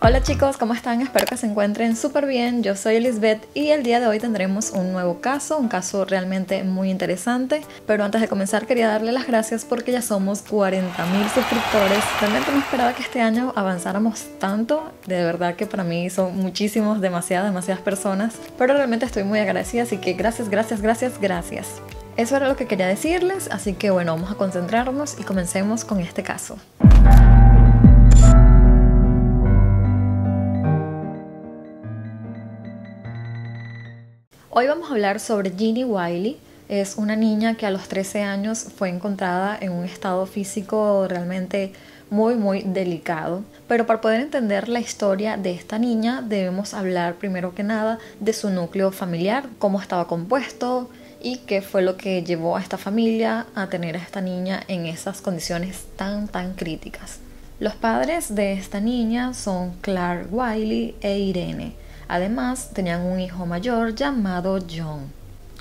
Hola chicos, ¿cómo están? Espero que se encuentren súper bien. Yo soy Elizabeth y el día de hoy tendremos un nuevo caso, un caso realmente muy interesante. Pero antes de comenzar quería darle las gracias porque ya somos 40.000 suscriptores. Realmente no esperaba que este año avanzáramos tanto. De verdad que para mí son muchísimos, demasiadas personas. Pero realmente estoy muy agradecida, así que gracias. Eso era lo que quería decirles, así que bueno, vamos a concentrarnos y comencemos con este caso. Hoy vamos a hablar sobre Jeannie Wiley. Es una niña que a los 13 años fue encontrada en un estado físico realmente muy delicado. Pero para poder entender la historia de esta niña debemos hablar primero que nada de su núcleo familiar, cómo estaba compuesto y qué fue lo que llevó a esta familia a tener a esta niña en esas condiciones tan críticas. Los padres de esta niña son Clark Wiley e Irene. Además, tenían un hijo mayor llamado John.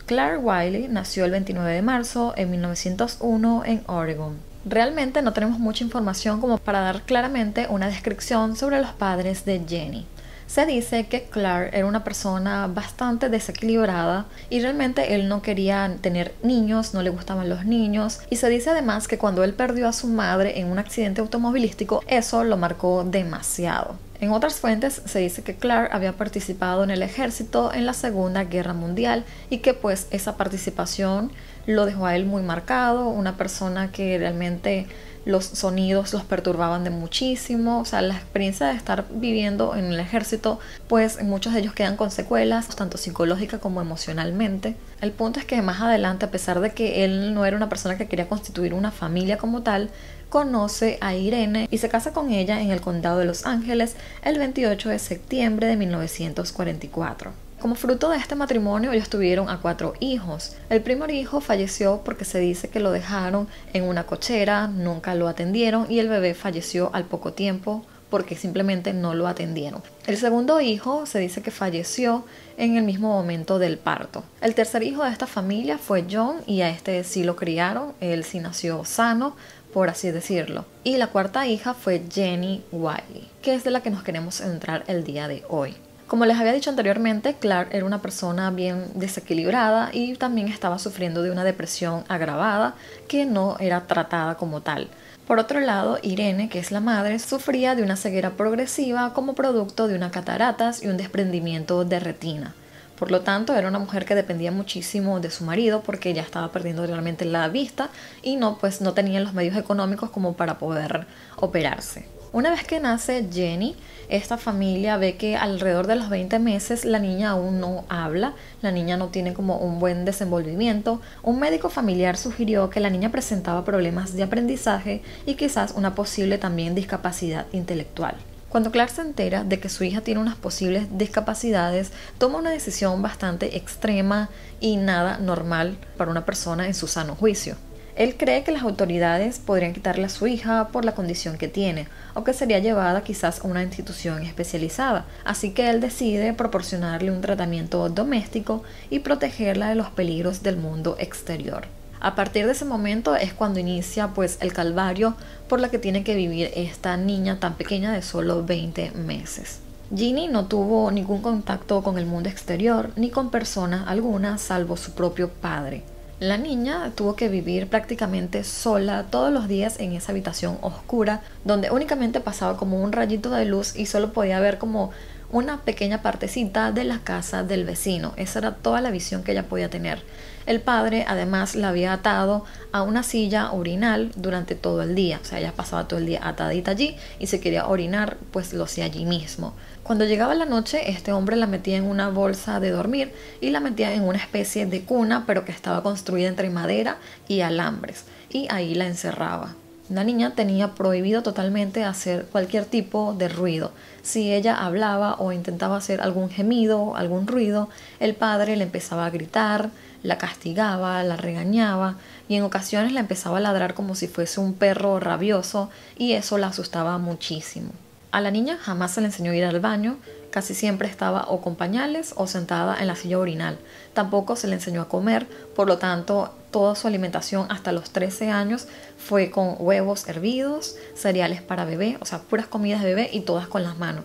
Clark Wiley nació el 29 de marzo de 1901 en Oregon. Realmente no tenemos mucha información como para dar claramente una descripción sobre los padres de Jeannie. Se dice que Clark era una persona bastante desequilibrada y realmente él no quería tener niños, no le gustaban los niños, y se dice además que cuando él perdió a su madre en un accidente automovilístico, eso lo marcó demasiado. En otras fuentes se dice que Clark había participado en el ejército en la Segunda Guerra Mundial y que pues esa participación lo dejó a él muy marcado, una persona que realmente los sonidos los perturbaban de muchísimo, o sea, la experiencia de estar viviendo en el ejército, pues muchos de ellos quedan con secuelas, tanto psicológicas como emocionalmente. El punto es que más adelante, a pesar de que él no era una persona que quería constituir una familia como tal, conoce a Irene y se casa con ella en el condado de Los Ángeles el 28 de septiembre de 1944. Como fruto de este matrimonio, ellos tuvieron a 4 hijos. El primer hijo falleció porque se dice que lo dejaron en una cochera, nunca lo atendieron y el bebé falleció al poco tiempo porque simplemente no lo atendieron. El segundo hijo se dice que falleció en el mismo momento del parto. El tercer hijo de esta familia fue John y a este sí lo criaron, él sí nació sano, por así decirlo. Y la cuarta hija fue Jeannie Wiley, que es de la que nos queremos centrar el día de hoy. Como les había dicho anteriormente, Clark era una persona bien desequilibrada y también estaba sufriendo de una depresión agravada que no era tratada como tal. Por otro lado, Irene, que es la madre, sufría de una ceguera progresiva como producto de unas cataratas y un desprendimiento de retina. Por lo tanto, era una mujer que dependía muchísimo de su marido porque ya estaba perdiendo realmente la vista y no tenía los medios económicos como para poder operarse. Una vez que nace Jeannie, esta familia ve que alrededor de los 20 meses la niña aún no habla, la niña no tiene como un buen desenvolvimiento. Un médico familiar sugirió que la niña presentaba problemas de aprendizaje y quizás una posible también discapacidad intelectual. Cuando Clark se entera de que su hija tiene unas posibles discapacidades, toma una decisión bastante extrema y nada normal para una persona en su sano juicio. Él cree que las autoridades podrían quitarle a su hija por la condición que tiene, o que sería llevada quizás a una institución especializada, así que él decide proporcionarle un tratamiento doméstico y protegerla de los peligros del mundo exterior. A partir de ese momento es cuando inicia pues el calvario por la que tiene que vivir esta niña tan pequeña de solo 20 meses. Jeannie no tuvo ningún contacto con el mundo exterior ni con persona alguna salvo su propio padre. La niña tuvo que vivir prácticamente sola todos los días en esa habitación oscura donde únicamente pasaba como un rayito de luz y solo podía ver como una pequeña partecita de la casa del vecino. Esa era toda la visión que ella podía tener. El padre además la había atado a una silla urinal durante todo el día. O sea, ella pasaba todo el día atadita allí y si quería orinar, pues lo hacía allí mismo. Cuando llegaba la noche, este hombre la metía en una bolsa de dormir y la metía en una especie de cuna, pero que estaba construida entre madera y alambres. Y ahí la encerraba. La niña tenía prohibido totalmente hacer cualquier tipo de ruido. Si ella hablaba o intentaba hacer algún gemido, algún ruido, el padre le empezaba a gritar, la castigaba, la regañaba y en ocasiones la empezaba a ladrar como si fuese un perro rabioso y eso la asustaba muchísimo. A la niña jamás se le enseñó a ir al baño, casi siempre estaba o con pañales o sentada en la silla urinal. Tampoco se le enseñó a comer, por lo tanto toda su alimentación hasta los 13 años fue con huevos hervidos, cereales para bebé, o sea, puras comidas de bebé y todas con las manos.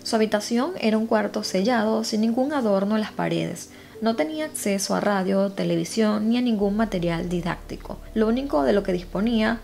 Su habitación era un cuarto sellado sin ningún adorno en las paredes. No tenía acceso a radio, televisión ni a ningún material didáctico. Lo único de lo que disponía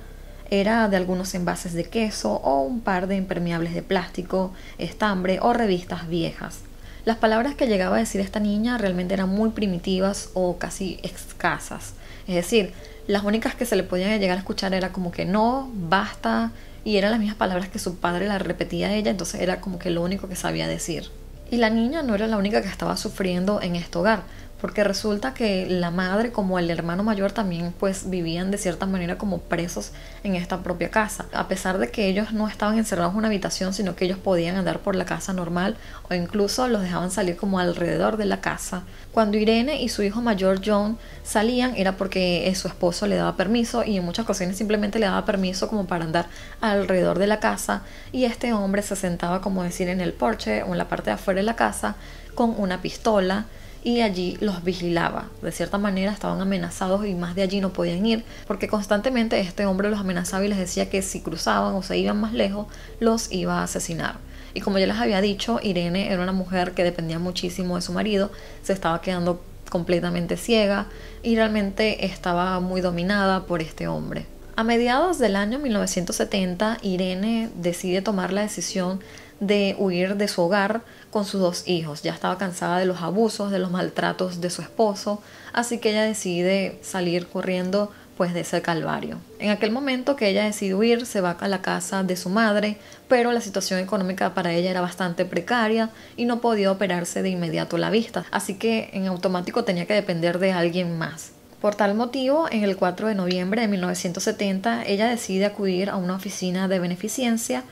era de algunos envases de queso o un par de impermeables de plástico, estambre o revistas viejas. Las palabras que llegaba a decir esta niña realmente eran muy primitivas o casi escasas. Es decir, las únicas que se le podían llegar a escuchar era como que no, basta, y eran las mismas palabras que su padre la repetía a ella, entonces era como que lo único que sabía decir. Y la niña no era la única que estaba sufriendo en este hogar, porque resulta que la madre como el hermano mayor también pues vivían de cierta manera como presos en esta propia casa. A pesar de que ellos no estaban encerrados en una habitación, sino que ellos podían andar por la casa normal o incluso los dejaban salir como alrededor de la casa. Cuando Irene y su hijo mayor John salían era porque su esposo le daba permiso, y en muchas ocasiones simplemente le daba permiso como para andar alrededor de la casa, y este hombre se sentaba, como decir, en el porche o en la parte de afuera de la casa con una pistola y allí los vigilaba. De cierta manera estaban amenazados y más de allí no podían ir, porque constantemente este hombre los amenazaba y les decía que si cruzaban o se iban más lejos los iba a asesinar. Y como ya les había dicho, Irene era una mujer que dependía muchísimo de su marido, se estaba quedando completamente ciega y realmente estaba muy dominada por este hombre. A mediados del año 1970, Irene decide tomar la decisión de huir de su hogar con sus 2 hijos. Ya estaba cansada de los abusos, de los maltratos de su esposo, así que ella decide salir corriendo pues de ese calvario. En aquel momento que ella decide huir, se va a la casa de su madre, pero la situación económica para ella era bastante precaria y no podía operarse de inmediato la vista, así que en automático tenía que depender de alguien más. Por tal motivo, en el 4 de noviembre de 1970, ella decide acudir a una oficina de beneficencia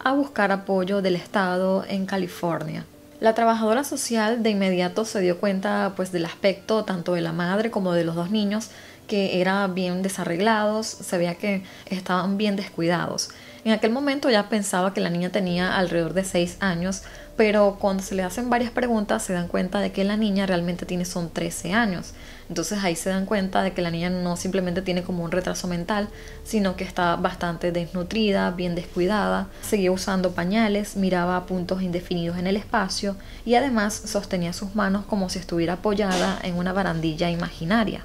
a buscar apoyo del Estado en California. La trabajadora social de inmediato se dio cuenta pues del aspecto tanto de la madre como de los 2 niños, que eran bien desarreglados, se veía que estaban bien descuidados. En aquel momento ya pensaba que la niña tenía alrededor de 6 años, pero cuando se le hacen varias preguntas se dan cuenta de que la niña realmente son 13 años. Entonces ahí se dan cuenta de que la niña no simplemente tiene como un retraso mental, sino que está bastante desnutrida, bien descuidada, seguía usando pañales, miraba a puntos indefinidos en el espacio y además sostenía sus manos como si estuviera apoyada en una barandilla imaginaria.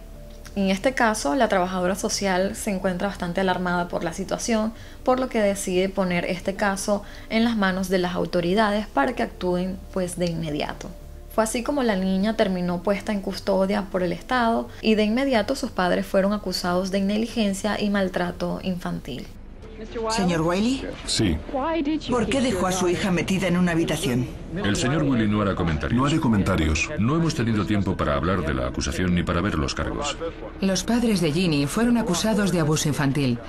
En este caso, la trabajadora social se encuentra bastante alarmada por la situación, por lo que decide poner este caso en las manos de las autoridades para que actúen pues de inmediato. Fue así como la niña terminó puesta en custodia por el Estado y de inmediato sus padres fueron acusados de negligencia y maltrato infantil. Señor Wiley, Sí. ¿por qué dejó a su hija metida en una habitación? El señor Willy no hará comentarios. No haré comentarios. No hemos tenido tiempo para hablar de la acusación ni para ver los cargos. Los padres de Ginny fueron acusados de abuso infantil.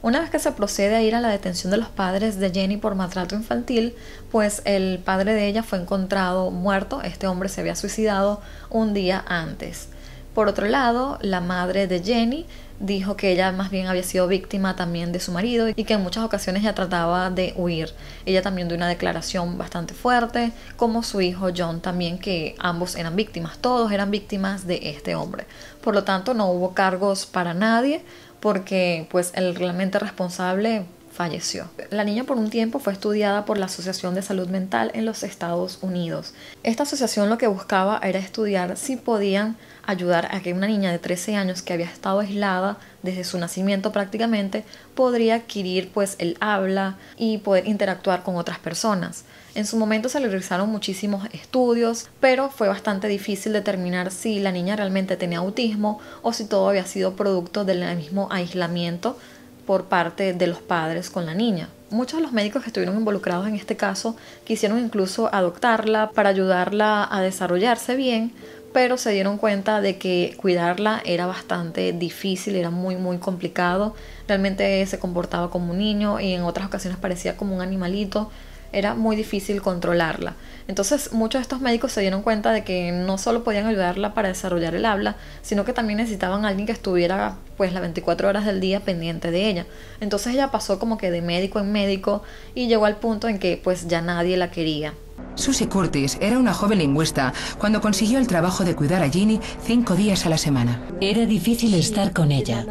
Una vez que se procede a ir a la detención de los padres de Jenny por maltrato infantil, pues el padre de ella fue encontrado muerto. Este hombre se había suicidado un día antes. Por otro lado, la madre de Jenny dijo que ella más bien había sido víctima también de su marido y que en muchas ocasiones ella trataba de huir. Ella también dio una declaración bastante fuerte, como su hijo John también, que ambos eran víctimas, todos eran víctimas de este hombre. Por lo tanto, no hubo cargos para nadie porque pues el realmente responsable falleció. La niña por un tiempo fue estudiada por la Asociación de Salud Mental en los Estados Unidos. Esta asociación lo que buscaba era estudiar si podían ayudar a que una niña de 13 años que había estado aislada desde su nacimiento prácticamente podría adquirir pues el habla y poder interactuar con otras personas. En su momento se le realizaron muchísimos estudios, pero fue bastante difícil determinar si la niña realmente tenía autismo o si todo había sido producto del mismo aislamiento por parte de los padres con la niña. Muchos de los médicos que estuvieron involucrados en este caso quisieron incluso adoptarla para ayudarla a desarrollarse bien, pero se dieron cuenta de que cuidarla era bastante difícil, era muy complicado. Realmente se comportaba como un niño y en otras ocasiones parecía como un animalito. Era muy difícil controlarla. Entonces muchos de estos médicos se dieron cuenta de que no solo podían ayudarla para desarrollar el habla, sino que también necesitaban a alguien que estuviera pues las 24 horas del día pendiente de ella. Entonces ella pasó como que de médico en médico y llegó al punto en que pues ya nadie la quería. Susie Curtis era una joven lingüista cuando consiguió el trabajo de cuidar a Ginny 5 días a la semana. Era difícil estar con ella.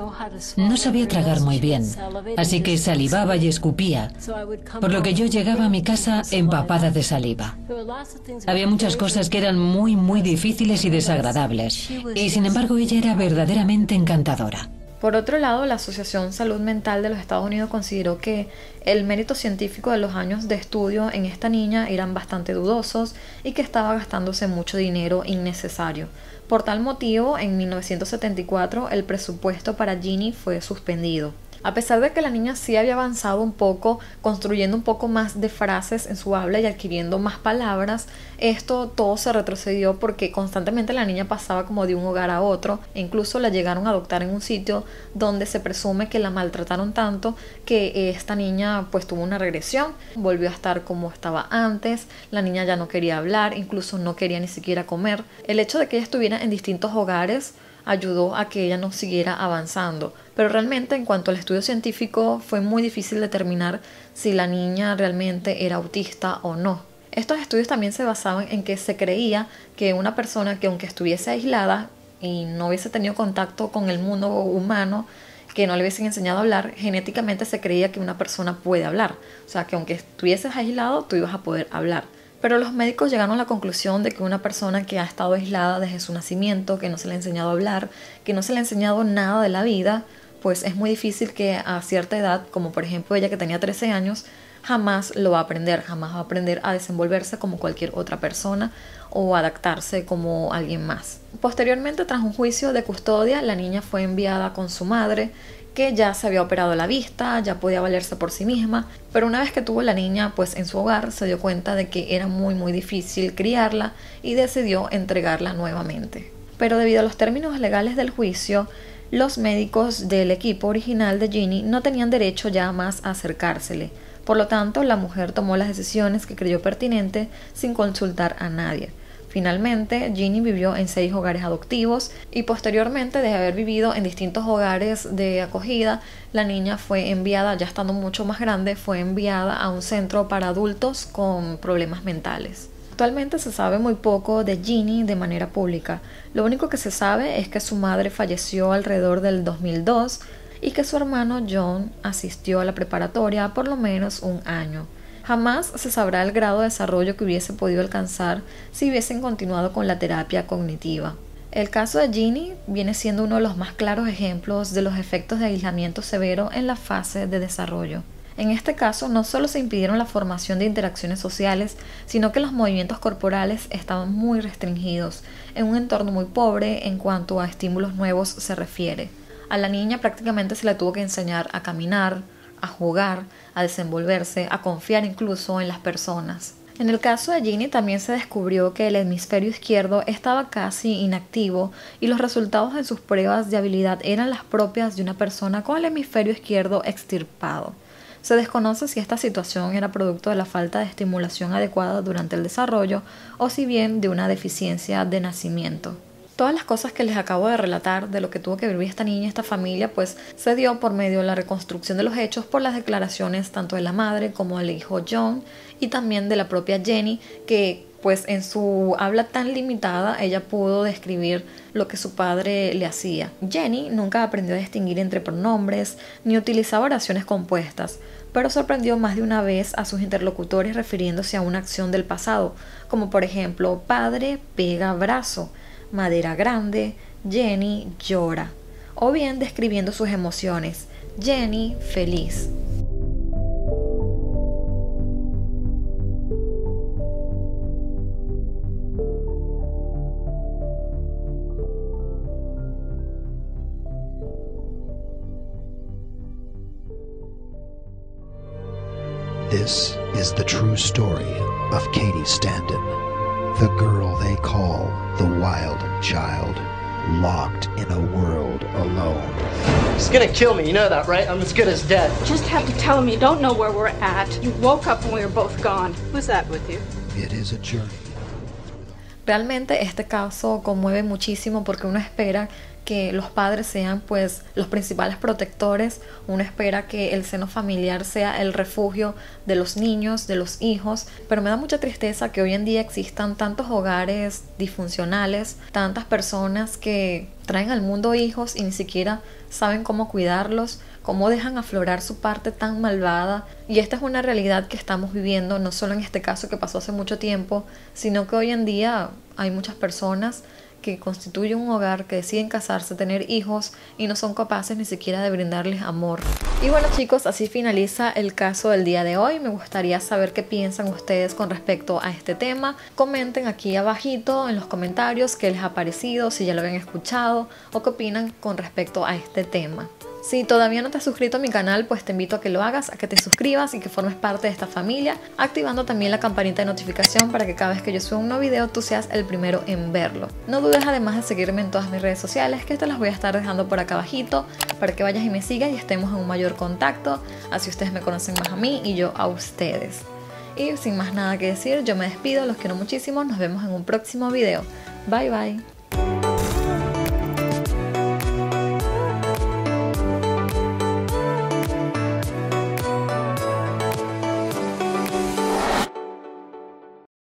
No sabía tragar muy bien, así que salivaba y escupía, por lo que yo llegaba a mi casa empapada de saliva. Había muchas cosas que eran muy difíciles y desagradables, y sin embargo ella era verdaderamente encantadora. Por otro lado, la Asociación Salud Mental de los Estados Unidos consideró que el mérito científico de los años de estudio en esta niña eran bastante dudosos y que estaba gastándose mucho dinero innecesario. Por tal motivo, en 1974 el presupuesto para Ginny fue suspendido. A pesar de que la niña sí había avanzado un poco, construyendo un poco más de frases en su habla y adquiriendo más palabras, esto todo se retrocedió porque constantemente la niña pasaba como de un hogar a otro e incluso la llegaron a adoptar en un sitio donde se presume que la maltrataron tanto que esta niña pues tuvo una regresión, volvió a estar como estaba antes, la niña ya no quería hablar, incluso no quería ni siquiera comer. El hecho de que ella estuviera en distintos hogares ayudó a que ella no siguiera avanzando, pero realmente en cuanto al estudio científico fue muy difícil determinar si la niña realmente era autista o no. Estos estudios también se basaban en que se creía que una persona que aunque estuviese aislada y no hubiese tenido contacto con el mundo humano, que no le hubiesen enseñado a hablar, genéticamente se creía que una persona puede hablar, o sea que aunque estuvieses aislado tú ibas a poder hablar. Pero los médicos llegaron a la conclusión de que una persona que ha estado aislada desde su nacimiento, que no se le ha enseñado a hablar, que no se le ha enseñado nada de la vida, pues es muy difícil que a cierta edad, como por ejemplo ella que tenía 13 años, jamás lo va a aprender, jamás va a aprender a desenvolverse como cualquier otra persona o adaptarse como alguien más. Posteriormente, tras un juicio de custodia, la niña fue enviada con su madre, que ya se había operado la vista, ya podía valerse por sí misma, pero una vez que tuvo la niña pues en su hogar se dio cuenta de que era muy difícil criarla y decidió entregarla nuevamente. Pero debido a los términos legales del juicio, los médicos del equipo original de Ginny no tenían derecho ya más a acercársele. Por lo tanto, la mujer tomó las decisiones que creyó pertinente sin consultar a nadie. Finalmente, Ginny vivió en 6 hogares adoptivos y posteriormente de haber vivido en distintos hogares de acogida, la niña fue enviada, ya estando mucho más grande, fue enviada a un centro para adultos con problemas mentales. Actualmente se sabe muy poco de Ginny de manera pública. Lo único que se sabe es que su madre falleció alrededor del 2002 y que su hermano John asistió a la preparatoria por lo menos un año. Jamás se sabrá el grado de desarrollo que hubiese podido alcanzar si hubiesen continuado con la terapia cognitiva. El caso de Ginny viene siendo uno de los más claros ejemplos de los efectos de aislamiento severo en la fase de desarrollo. En este caso, no solo se impidieron la formación de interacciones sociales, sino que los movimientos corporales estaban muy restringidos, en un entorno muy pobre en cuanto a estímulos nuevos se refiere. A la niña prácticamente se le tuvo que enseñar a caminar, a jugar, a desenvolverse, a confiar incluso en las personas. En el caso de Ginny también se descubrió que el hemisferio izquierdo estaba casi inactivo y los resultados de sus pruebas de habilidad eran las propias de una persona con el hemisferio izquierdo extirpado. Se desconoce si esta situación era producto de la falta de estimulación adecuada durante el desarrollo o si bien de una deficiencia de nacimiento. Todas las cosas que les acabo de relatar de lo que tuvo que vivir esta niña y esta familia pues se dio por medio de la reconstrucción de los hechos por las declaraciones tanto de la madre como del hijo John y también de la propia Jenny, que pues en su habla tan limitada ella pudo describir lo que su padre le hacía. Jenny nunca aprendió a distinguir entre pronombres ni utilizaba oraciones compuestas, pero sorprendió más de una vez a sus interlocutores refiriéndose a una acción del pasado, como por ejemplo padre pega brazo, madera grande, Jenny llora, o bien describiendo sus emociones, Jenny feliz. This is the true story of Katie Standen, the girl they call the Wild Child, locked in a world alone. He's gonna kill me, you know that, right? I'm as good as dead. Just have to tell him you don't know where we're at. You woke up when we were both gone. Who's that with you? It is a journey. Realmente este caso conmueve muchísimo porque uno espera que los padres sean pues los principales protectores, uno espera que el seno familiar sea el refugio de los niños, de los hijos, pero me da mucha tristeza que hoy en día existan tantos hogares disfuncionales, tantas personas que traen al mundo hijos y ni siquiera saben cómo cuidarlos, cómo dejan aflorar su parte tan malvada. Y esta es una realidad que estamos viviendo, no solo en este caso que pasó hace mucho tiempo, sino que hoy en día hay muchas personas que constituyen un hogar, que deciden casarse, tener hijos y no son capaces ni siquiera de brindarles amor. Y bueno chicos, así finaliza el caso del día de hoy. Me gustaría saber qué piensan ustedes con respecto a este tema. Comenten aquí abajito en los comentarios qué les ha parecido, si ya lo habían escuchado o qué opinan con respecto a este tema. Si todavía no te has suscrito a mi canal, pues te invito a que lo hagas, a que te suscribas y que formes parte de esta familia, activando también la campanita de notificación para que cada vez que yo suba un nuevo video tú seas el primero en verlo. No dudes además de seguirme en todas mis redes sociales, que te las voy a estar dejando por acá abajito para que vayas y me sigas y estemos en un mayor contacto, así ustedes me conocen más a mí y yo a ustedes. Y sin más nada que decir, yo me despido, los quiero muchísimo, nos vemos en un próximo video. Bye bye.